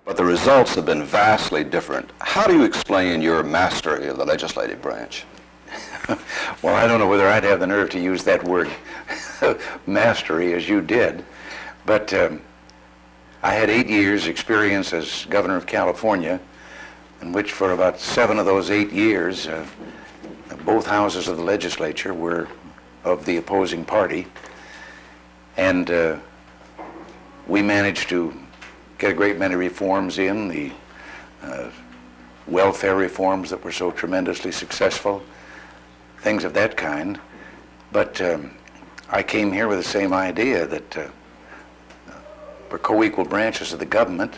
but the results have been vastly different. How do you explain your mastery of the legislative branch? Well, I don't know whether I'd have the nerve to use that word mastery as you did, but I had 8 years experience as governor of California, in which for about 7 of those 8 years, both houses of the legislature were of the opposing party, and we managed to get a great many reforms in, the welfare reforms that were so tremendously successful, things of that kind. But I came here with the same idea that we're co-equal branches of the government.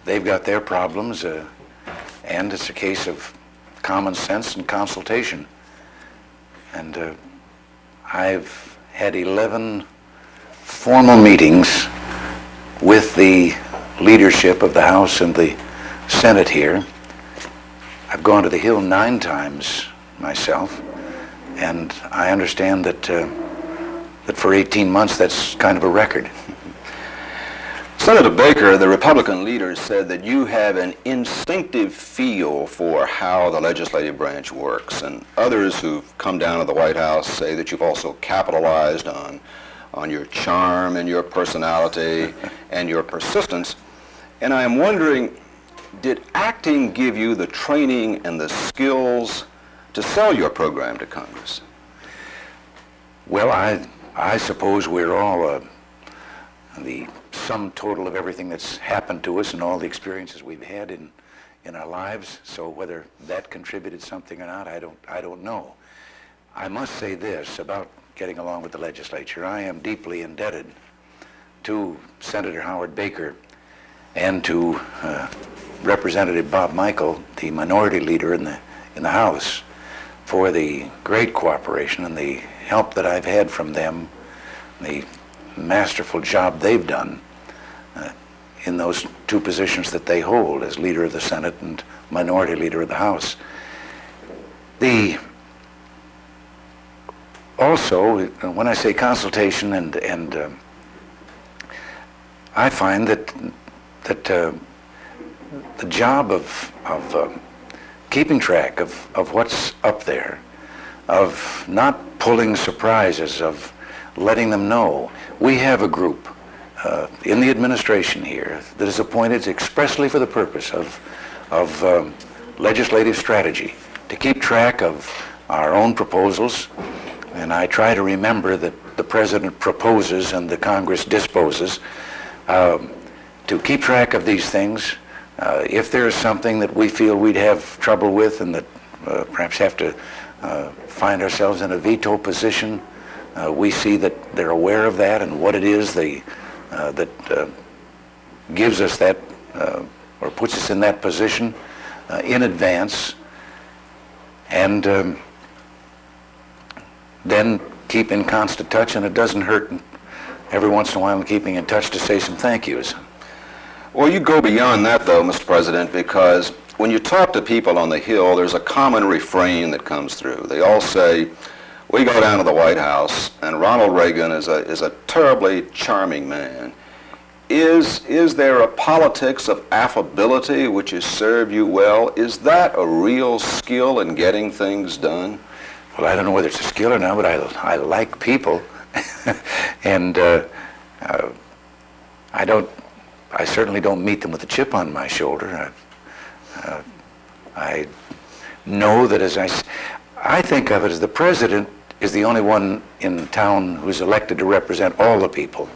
They've got their problems, and it's a case of common sense and consultation. And I've had 11 formal meetings with the leadership of the House and the Senate here. I've gone to the Hill 9 times myself, and I understand that that for 18 months that's kind of a record. Senator Baker, the Republican leader, said that you have an instinctive feel for how the legislative branch works, and others who've come down to the White House say that you've also capitalized on your charm and your personality and your persistence. And I am wondering, did acting give you the training and the skills to sell your program to Congress? Well, I suppose we're all the sum total of everything that's happened to us and all the experiences we've had in our lives. So whether that contributed something or not, I don't know. I must say this about getting along with the legislature. I am deeply indebted to Senator Howard Baker and to Representative Bob Michael, the minority leader in the House, for the great cooperation and the help that I've had from them, the masterful job they've done in those 2 positions that they hold as leader of the Senate and minority leader of the House. Also, when I say consultation, and I find that the job of keeping track of what's up there, of not pulling surprises, of letting them know. We have a group in the administration here that is appointed expressly for the purpose of legislative strategy, to keep track of our own proposals. And I try to remember that the President proposes and the Congress disposes, to keep track of these things. If there is something that we feel we'd have trouble with and that perhaps have to find ourselves in a veto position, we see that they're aware of that and what it is that gives us that or puts us in that position in advance, and then keep in constant touch. And it doesn't hurt every once in a while keeping in touch to say some thank yous. Well, you go beyond that, though, Mr. President, because when you talk to people on the Hill, there's a common refrain that comes through. They all say, we go down to the White House, and Ronald Reagan is a terribly charming man. Is there a politics of affability which has served you well? Is that a real skill in getting things done? Well, I don't know whether it's a skill or not, but I like people. And I certainly don't meet them with a chip on my shoulder. I know that I think of it as the President is the only one in town who's elected to represent all the people.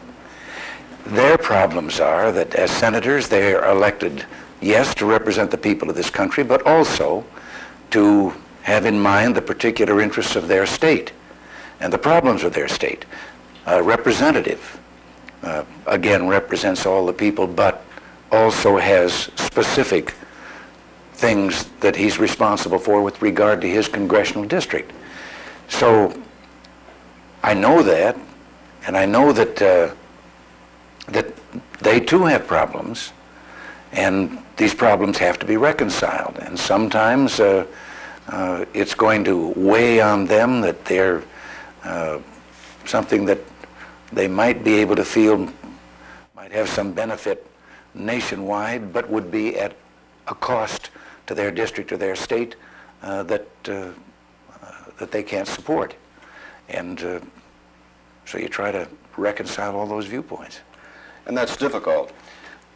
Their problems are that as senators, they are elected, yes, to represent the people of this country, but also to have in mind the particular interests of their state and the problems of their state. A representative, again, represents all the people, but also has specific things that he's responsible for with regard to his congressional district. So I know that, and I know that that they too have problems, and these problems have to be reconciled. And sometimes it's going to weigh on them that they're something that they might be able to feel might have some benefit nationwide, but would be at a cost to their district or their state that they can't support. And so you try to reconcile all those viewpoints. And that's difficult,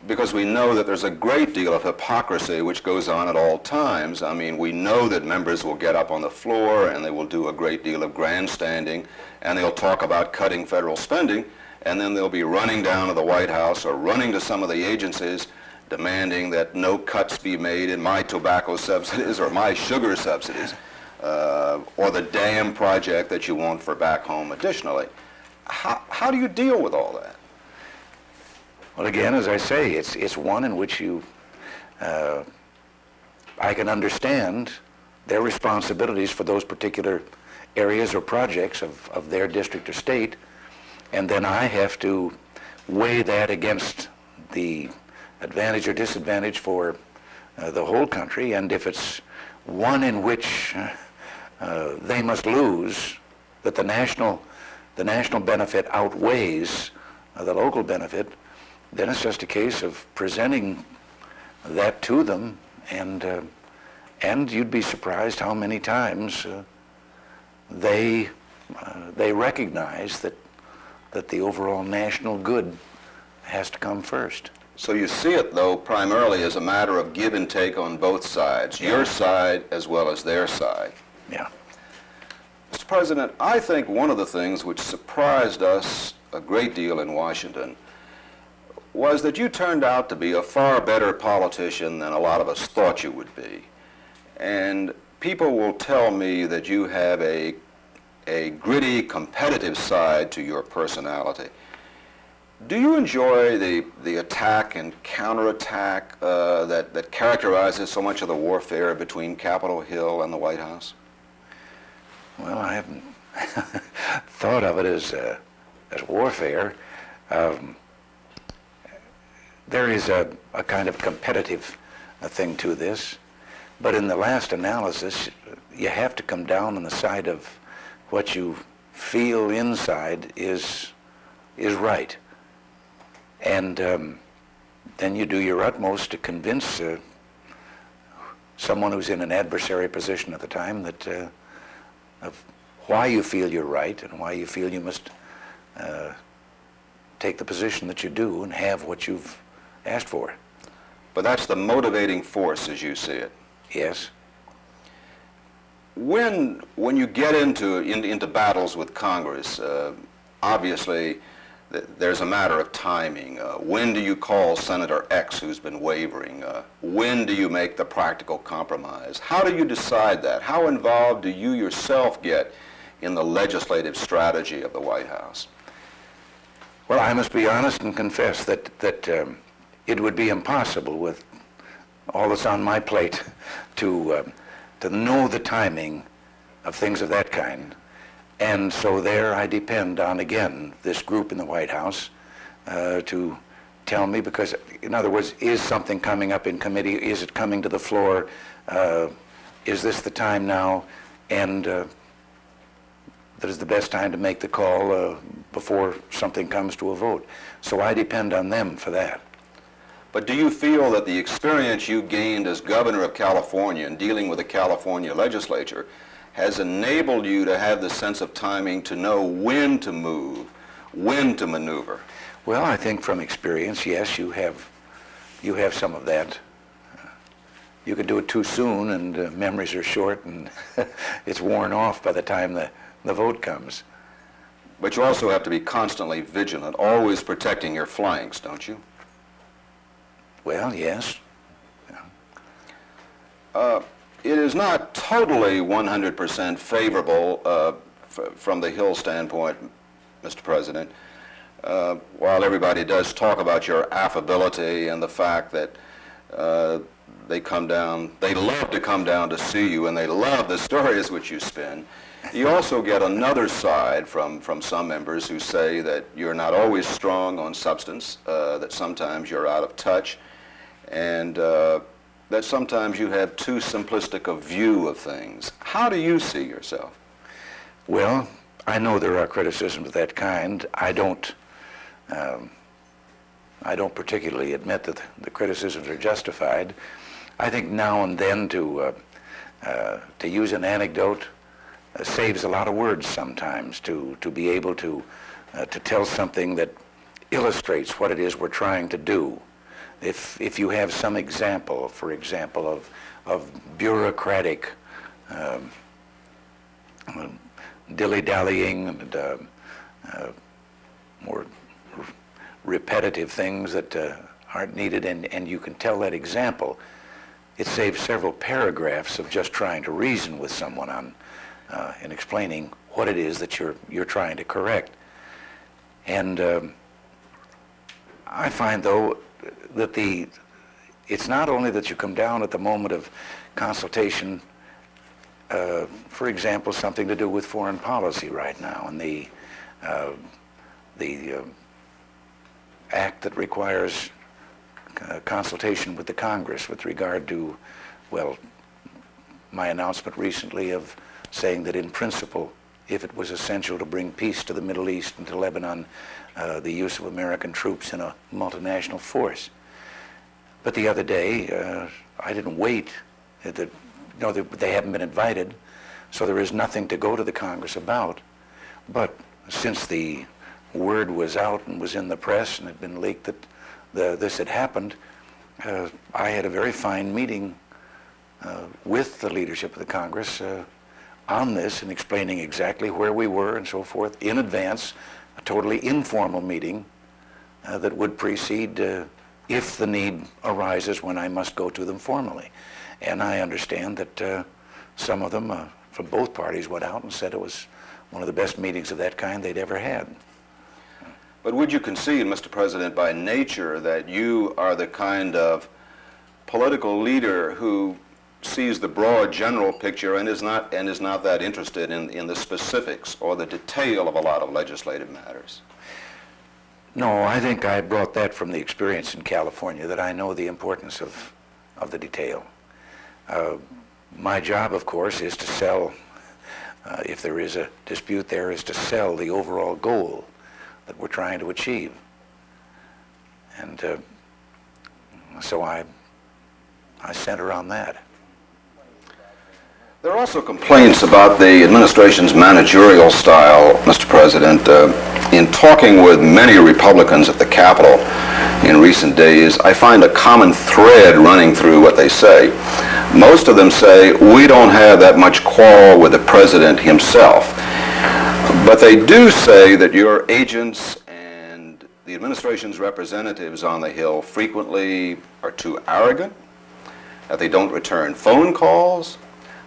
because we know that there's a great deal of hypocrisy which goes on at all times. I mean, we know that members will get up on the floor and they will do a great deal of grandstanding, and they'll talk about cutting federal spending, and then they'll be running down to the White House or running to some of the agencies demanding that no cuts be made in my tobacco subsidies or my sugar subsidies, or the dam project that you want for back home additionally. How do you deal with all that? Well, again, as I say, it's one in which I can understand their responsibilities for those particular areas or projects of their district or state, and then I have to weigh that against the advantage or disadvantage for the whole country, and if it's one in which they must lose, that the national benefit outweighs the local benefit, then it's just a case of presenting that to them, and you'd be surprised how many times they recognize that the overall national good has to come first. So you see it, though, primarily as a matter of give and take on both sides, your side as well as their side. Yeah. Mr. President, I think one of the things which surprised us a great deal in Washington was that you turned out to be a far better politician than a lot of us thought you would be. And people will tell me that you have a gritty, competitive side to your personality. Do you enjoy the attack and counterattack that characterizes so much of the warfare between Capitol Hill and the White House? Well, I haven't thought of it as warfare. There is a kind of competitive thing to this, but in the last analysis, you have to come down on the side of what you feel inside is right. And then you do your utmost to convince someone who's in an adversary position at the time that of why you feel you're right and why you feel you must take the position that you do and have what you've asked for. But that's the motivating force as you see it. Yes. When you get into battles with Congress, obviously there's a matter of timing. When do you call Senator X who's been wavering? When do you make the practical compromise? How do you decide that? How involved do you yourself get in the legislative strategy of the White House? Well, I must be honest and confess that it would be impossible with all that's on my plate to know the timing of things of that kind. And so there I depend on, again, this group in the White House to tell me, because, in other words, is something coming up in committee? Is it coming to the floor? Is this the time now? And that is the best time to make the call before something comes to a vote. So I depend on them for that. But do you feel that the experience you gained as governor of California and dealing with the California legislature has enabled you to have the sense of timing to know when to move, when to maneuver? Well, I think from experience, yes, you have some of that. You can do it too soon, and memories are short, and it's worn off by the time the vote comes. But you also have to be constantly vigilant, always protecting your flanks, don't you? Well, yes. It is not totally 100% favorable from the Hill standpoint, Mr. President. While everybody does talk about your affability and the fact that they love to come down to see you and they love the stories which you spin, you also get another side from some members who say that you're not always strong on substance, that sometimes you're out of touch, and that sometimes you have too simplistic a view of things. How do you see yourself? Well, I know there are criticisms of that kind. I don't I don't particularly admit that the criticisms are justified. I think now and then to use an anecdote saves a lot of words sometimes, to be able to tell something that illustrates what it is we're trying to do. If you have some example, for example, of bureaucratic dilly-dallying and more repetitive things that aren't needed, and you can tell that example, it saves several paragraphs of just trying to reason with someone on and explaining what it is that you're trying to correct. And I find, though, that it's not only that you come down at the moment of consultation, for example, something to do with foreign policy right now, and the act that requires consultation with the Congress with regard to, well, my announcement recently of saying that in principle, if it was essential to bring peace to the Middle East and to Lebanon, the use of American troops in a multinational force. But the other day, I didn't wait. They haven't been invited, so there is nothing to go to the Congress about. But since the word was out and was in the press and had been leaked that this had happened, I had a very fine meeting with the leadership of the Congress on this and explaining exactly where we were and so forth in advance, a totally informal meeting that would precede if the need arises when I must go to them formally. And I understand that some of them from both parties went out and said it was one of the best meetings of that kind they'd ever had. But would you concede, Mr. President, by nature that you are the kind of political leader who sees the broad general picture and is not that interested in the specifics or the detail of a lot of legislative matters? No, I think I brought that from the experience in California, that I know the importance of the detail. My job, of course, is to sell, if there is a dispute there, is to sell the overall goal that we're trying to achieve. And so I center on that. There are also complaints about the administration's managerial style, Mr. President. In talking with many Republicans at the Capitol in recent days, I find a common thread running through what they say. Most of them say, we don't have that much quarrel with the President himself. But they do say that your agents and the administration's representatives on the Hill frequently are too arrogant, that they don't return phone calls,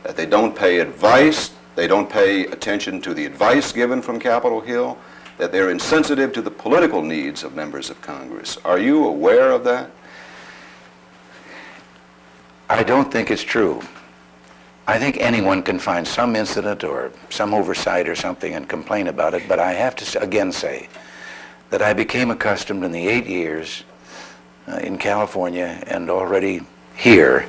that they don't pay advice, they don't pay attention to the advice given from Capitol Hill, that they're insensitive to the political needs of members of Congress. Are you aware of that? I don't think it's true. I think anyone can find some incident or some oversight or something and complain about it, but I have to again say that I became accustomed in the 8 years in California and already here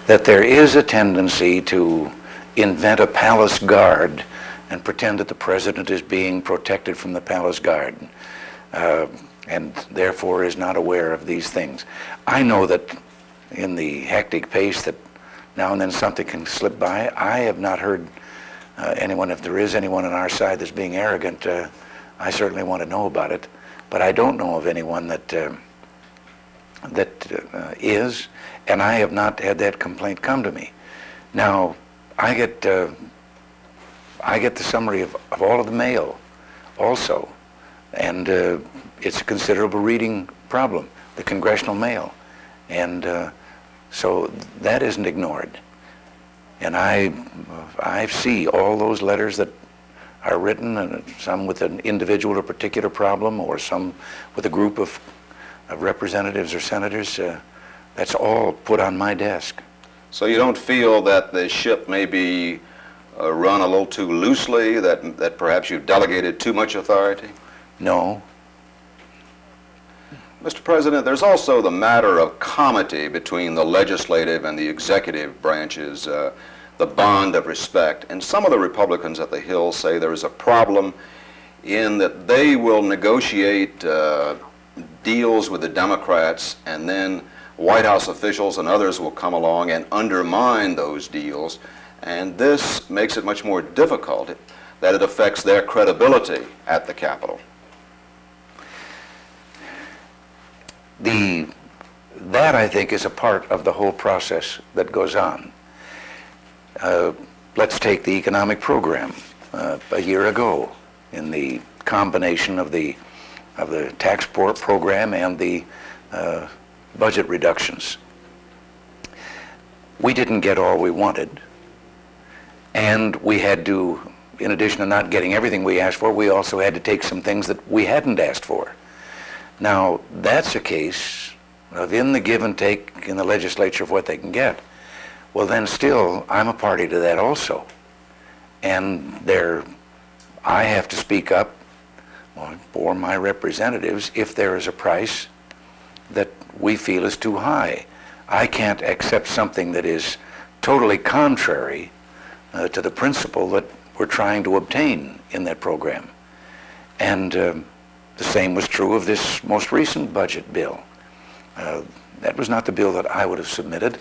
that there is a tendency to invent a palace guard and pretend that the president is being protected from the palace guard and therefore is not aware of these things. I know that in the hectic pace that now and then something can slip by. I have not heard anyone, if there is anyone on our side that's being arrogant, I certainly want to know about it. But I don't know of anyone that is, and I have not had that complaint come to me. Now, I get the summary of all of the mail also, and it's a considerable reading problem, the congressional mail. And so that isn't ignored. And I see all those letters that are written, and some with an individual or particular problem, or some with a group of representatives or senators. That's all put on my desk. So you don't feel that the ship may be run a little too loosely, that perhaps you've delegated too much authority? No. Mr. President, there's also the matter of comity between the legislative and the executive branches, the bond of respect. And some of the Republicans at the Hill say there is a problem in that they will negotiate deals with the Democrats, and then White House officials and others will come along and undermine those deals, and this makes it much more difficult that it affects their credibility at the Capitol. That, I think, is a part of the whole process that goes on. Let's take the economic program a year ago, in the combination of the tax program and the budget reductions. We didn't get all we wanted, and we had to, in addition to not getting everything we asked for, we also had to take some things that we hadn't asked for. Now, that's a case of in the give and take in the legislature of what they can get. Well, then still, I'm a party to that also. And I have to speak up for my representatives if there is a price that we feel is too high. I can't accept something that is totally contrary to the principle that we're trying to obtain in that program. And the same was true of this most recent budget bill. That was not the bill that I would have submitted.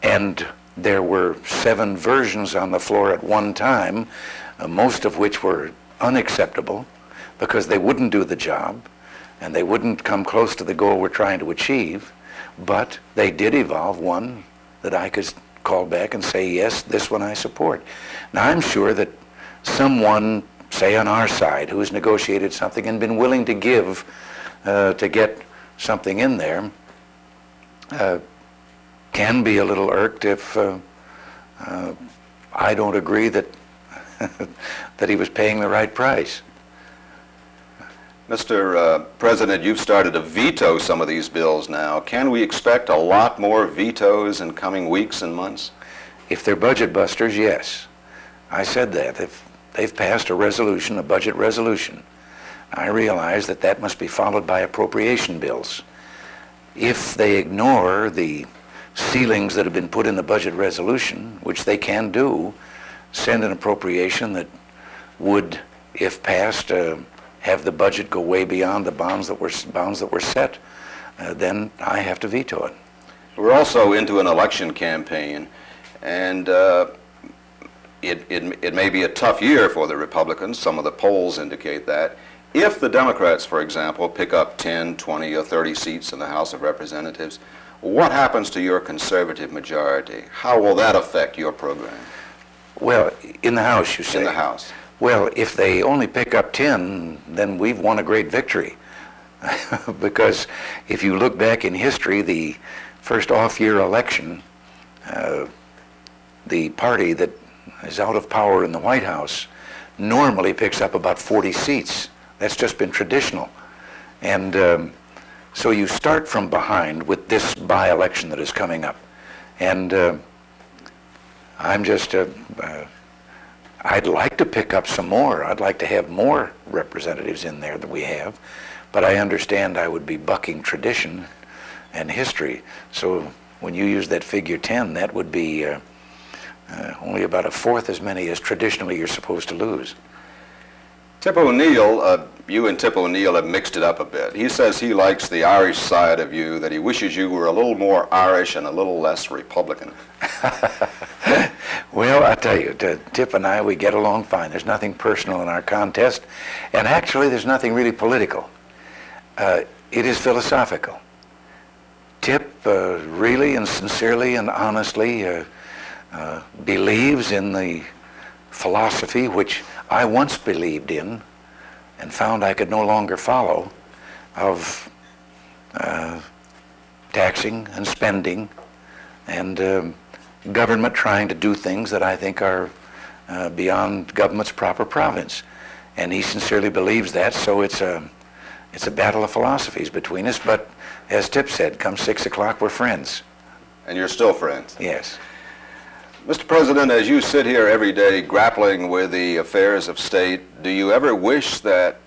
And there were 7 versions on the floor at one time, most of which were unacceptable because they wouldn't do the job and they wouldn't come close to the goal we're trying to achieve. But they did evolve one that I could call back and say, yes, this one I support. Now, I'm sure that someone, say on our side, who has negotiated something and been willing to give to get something in there, can be a little irked if I don't agree that that he was paying the right price. Mr. President, you've started to veto some of these bills now. Can we expect a lot more vetoes in coming weeks and months? If they're budget busters, yes. I said that. If they've passed a resolution, a budget resolution, I realize that that must be followed by appropriation bills. If they ignore the ceilings that have been put in the budget resolution, which they can do, send an appropriation that would, if passed, have the budget go way beyond the bounds that were set, then I have to veto it. We're also into an election campaign, and it may be a tough year for the Republicans. Some of the polls indicate that. If the Democrats, for example, pick up 10, 20, or 30 seats in the House of Representatives, what happens to your conservative majority? How will that affect your program? Well, in the House, you say? In the House. Well, if they only pick up 10, then we've won a great victory. Because if you look back in history, the first off-year election, the party that is out of power in the White House normally picks up about 40 seats. That's just been traditional. And so you start from behind with this by-election that is coming up. And I'm just, I'd like to pick up some more. I'd like to have more representatives in there than we have. But I understand I would be bucking tradition and history. So when you use that figure 10, that would be only about 1/4 as many as traditionally you're supposed to lose. Tip O'Neill, you and Tip O'Neill have mixed it up a bit. He says he likes the Irish side of you, that he wishes you were a little more Irish and a little less Republican. Well, I tell you, Tip and I, we get along fine. There's nothing personal in our contest, and actually there's nothing really political. It is philosophical. Tip really and sincerely and honestly believes in the philosophy which I once believed in and found I could no longer follow, of taxing and spending and government trying to do things that I think are beyond government's proper province. And he sincerely believes that, so it's a battle of philosophies between us, but as Tip said, come 6 o'clock, we're friends. And you're still friends? Yes. Mr. President, as you sit here every day grappling with the affairs of state, do you ever wish that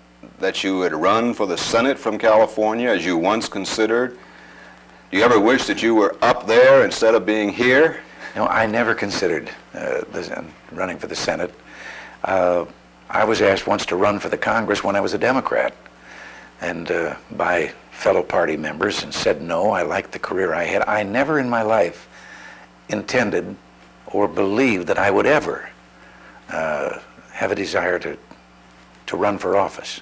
you would run for the Senate from California, as you once considered? Do you ever wish that you were up there instead of being here? No, I never considered running for the Senate. I was asked once to run for the Congress when I was a Democrat. and by fellow party members and said no. I liked the career I had. I never in my life intended or believed that I would ever have a desire to run for office.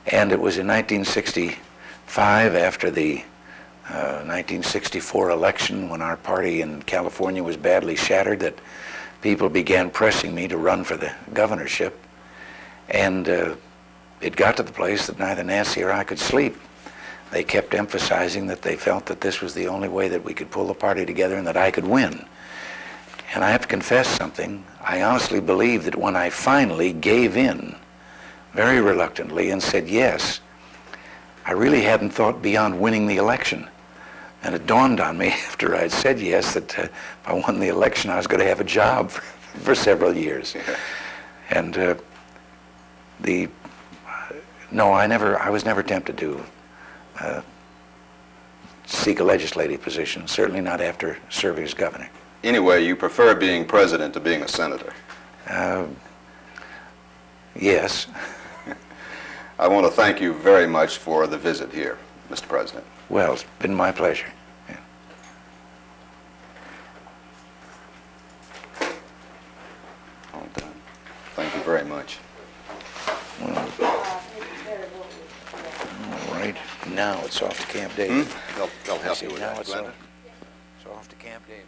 And it was in 1965, after the 1964 election, when our party in California was badly shattered, that people began pressing me to run for the governorship. And it got to the place that neither Nancy or I could sleep. They kept emphasizing that they felt that this was the only way that we could pull the party together and that I could win. And I have to confess something. I honestly believe that when I finally gave in, very reluctantly, and said yes, I really hadn't thought beyond winning the election. And it dawned on me after I'd said yes that if I won the election, I was going to have a job for several years. Yeah. And no, I was never tempted to seek a legislative position, certainly not after serving as governor. Anyway, you prefer being president to being a senator. Yes. I want to thank you very much for the visit here, Mr. President. Well, it's been my pleasure. Yeah. All done. Thank you very much. Well, all right. Now it's off to Camp David. They'll help you with Now that, it's Glenda. off to Camp David.